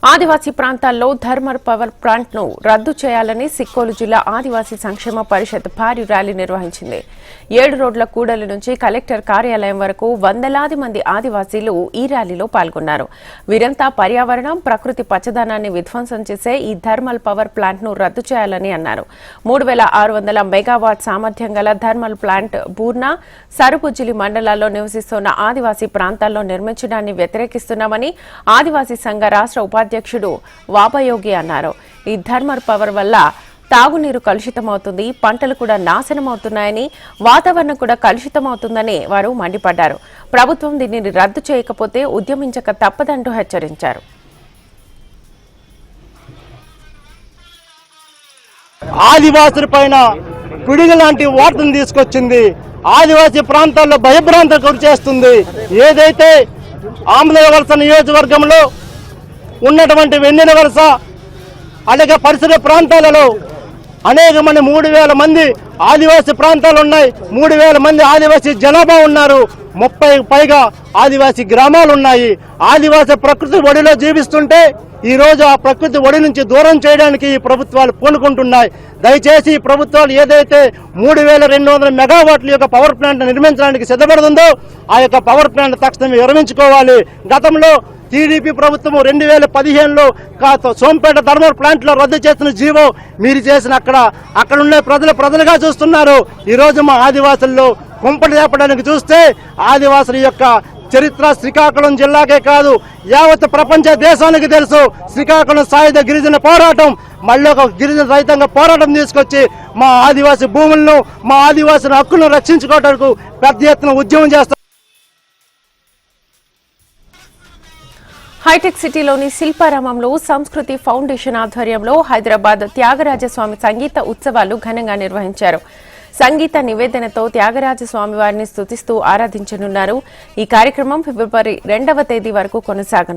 ఆదివాసీ ప్రాంతాల్లో thermal power plant ను రద్దు చేయాలని సిక్కోలు జిల్లా ఆదివాసీ సంక్షేమ పరిషత్ భారీ ర్యాలీ నిర్వహించింది. 7 రోడ్ల కూడలి నుంచి కలెక్టర్ కార్యాలయం వరకు వందలాది మంది ఆదివాసీలు ఈ ర్యాలీలో పాల్గొన్నారు. వీరంతా పర్యావరణం, ప్రకృతి పచ్చదనాన్ని విధ్వంసం చేసే ఈ థర్మల్ పవర్ ప్లాంట్ ను రద్దు చేయాలని అన్నారు. 3600 మెగావాట్ సామర్థ్యం గల థర్మల్ ప్లాంట్ బూర్నా, సరుబుజ్జిలి మండలాల్లో నివసిస్తున్న ఆదివాసీ ప్రాంతాల్లో నిర్మించడాన్ని వ్యతిరేకిస్తున్నామని ఆదివాసీ సంఘ రాష్ట్ర ఉపాధ్యక్షుడు వాపయోగి అన్నారు. ఈ థర్మల్ పవర్ వల్ల తాగునీరు కలుషితమవుతుంది, పంటలు కూడా నాశనమవుతున్నాయని, వాతావరణం కూడా కలుషితమవుతుందని వారు మండిపడ్డారు. ప్రభుత్వం దీనిని రద్దు చేయకపోతే ఉద్యమించక తప్పదంటూ హెచ్చరించారు. ఆదివాసుల పైన పిడుగు లాంటి వార్తను తీసుకొచ్చింది. ఆదివాసీ ప్రాంతాల్లో భయభ్రాంతి గురి చేస్తుంది. ఏదైతే ఆమదవలస నియోజకవర్గంలో ఉన్నటువంటి వెన్నెల వలస అలాగే పరిసర ప్రాంతాలలో అనేక మంది 3000 మంది ఆదివాసీ ప్రాంతాలు ఉన్నాయి. 3000 మంది ఆదివాసీ జనాభా ఉన్నారు. 30 పైగా ఆదివాసీ గ్రామాలు ఉన్నాయి. ఆదివాసీ ప్రకృతి ఒడిలో జీవిస్తుంటే ఈ రోజు ఆ ప్రకృతి ఒడి నుంచి దూరం చేయడానికి ఈ ప్రభుత్వాలు పూనుకుంటున్నాయి. దయచేసి ఈ ప్రభుత్వాలు ఏదైతే 3200 మెగావాట్ల యొక్క పవర్ ప్లాంట్ నిర్మించడానికి సిద్ధపడుతుందో ఆ యొక్క పవర్ ప్లాంట్ తక్షణమే విరమించుకోవాలి. గతంలో టీడీపీ ప్రభుత్వం 2015లో సోంపేట థర్మల్ ప్లాంట్ లో రద్దు చేసిన జీవో మీరు చేసిన అక్కడ ఉన్న ప్రజలుగా చూస్తున్నారు. ఈ రోజు మా ఆదివాసుల్లో కుంపటి చేపడానికి చూస్తే ఆదివాసుల యొక్క చరిత్ర శ్రీకాకుళం జిల్లాకే కాదు యావత్ ప్రపంచ దేశానికి తెలుసు. శ్రీకాకుళం సాయుధ గిరిజన పోరాటం మళ్ళీ ఒక గిరిజన రైతాంగ పోరాటం తీసుకొచ్చి మా ఆదివాసీ భూములను, మా ఆదివాసుల హక్కులను రక్షించుకోవడానికి పెద్ద ఎత్తున ఉద్యమం చేస్తారు. హైటెక్ సిటీలోని శిల్పారామంలో సంస్కృతి ఫౌండేషన్ ఆధ్వర్యంలో హైదరాబాద్ త్యాగరాజస్వామి సంగీత ఉత్సవాలు ఘనంగా నిర్వహించారు. సంగీత నివేదనతో త్యాగరాజస్వామి వారిని స్తుతిస్తూ ఆరాధించనున్నారు. ఈ కార్యక్రమం ఫిబ్రవరి 2వ తేదీ వరకు కొనసాగనుంది.